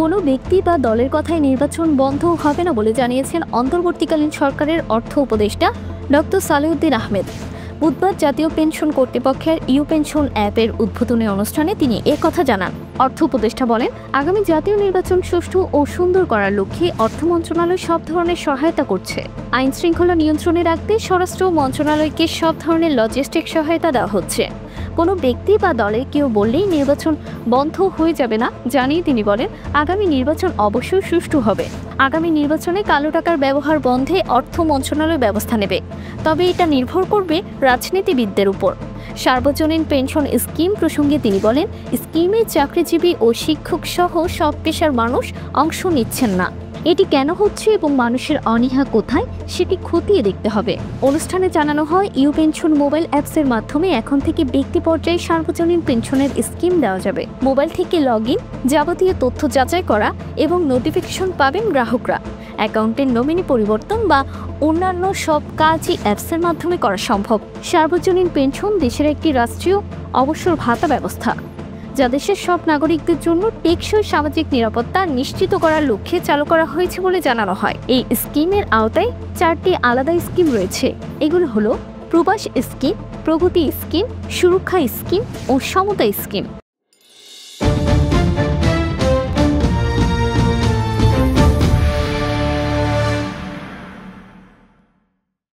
কোনো ব্যক্তি বা দলের কথায় নির্বাচন বন্ধ হবে না বলে জানিয়েছেন অন্তর্বর্তীকালীন সরকারের অর্থ উপদেষ্টা ডক্টর সালেউদ্দিন আহমেদ। বুধবার জাতীয় পেনশন কর্তৃপক্ষের ইউ পেনশন অ্যাপের উদ্বোধনী অনুষ্ঠানে তিনি একথা জানান। অর্থ উপদেষ্টা বলেন, আগামী জাতীয় নির্বাচন সুষ্ঠু ও সুন্দর করার লক্ষ্যে অর্থ মন্ত্রণালয় সব ধরনের সহায়তা করছে। আইন শৃঙ্খলা নিয়ন্ত্রণে রাখতে স্বরাষ্ট্র মন্ত্রণালয়কে সব ধরনের লজিস্টিক সহায়তা দেওয়া হচ্ছে। কোনো ব্যক্তি বা দলের কেউ বললেই নির্বাচন বন্ধ হয়ে যাবে না জানিয়ে তিনি বলেন, আগামী নির্বাচন অবশ্যই সুষ্ঠু হবে। আগামী নির্বাচনে কালো টাকার ব্যবহার বন্ধে অর্থ মন্ত্রণালয় ব্যবস্থা নেবে, তবে এটা নির্ভর করবে রাজনীতিবিদদের উপর। সার্বজনীন পেনশন স্কিম প্রসঙ্গে তিনি বলেন, স্কিমে চাকরিজীবী ও শিক্ষক সহ সব পেশার মানুষ অংশ নিচ্ছেন না। এটি কেন হচ্ছে এবং মানুষের অনীহা কোথায় সেটি খতিয়ে দেখতে হবে। অনুষ্ঠানে জানানো হয়, ইউ পেনশন মোবাইল অ্যাপসের মাধ্যমে এখন থেকে ব্যক্তি পর্যায়ে সার্বজনীন পেনশনের স্কিম দেওয়া যাবে। মোবাইল থেকে লগইন, যাবতীয় তথ্য যাচাই করা এবং নোটিফিকেশন পাবেন গ্রাহকরা। অ্যাকাউন্টের নমিনি পরিবর্তন বা অন্যান্য সব কাজই অ্যাপসের মাধ্যমে করা সম্ভব। সার্বজনীন পেনশন দেশের একটি রাষ্ট্রীয় অবসর ভাতা ব্যবস্থা, যা দেশের সব নাগরিকদের জন্য টেকসই সামাজিক নিরাপত্তা নিশ্চিত করার লক্ষ্যে চালু করা হয়েছে বলে জানানো হয়। এই স্কিমের আওতায় 4টি আলাদা স্কিম রয়েছে। এগুলো হলো প্রবাস স্কিম, প্রগতি স্কিম, সুরক্ষা স্কিম ও সমতা স্কিম।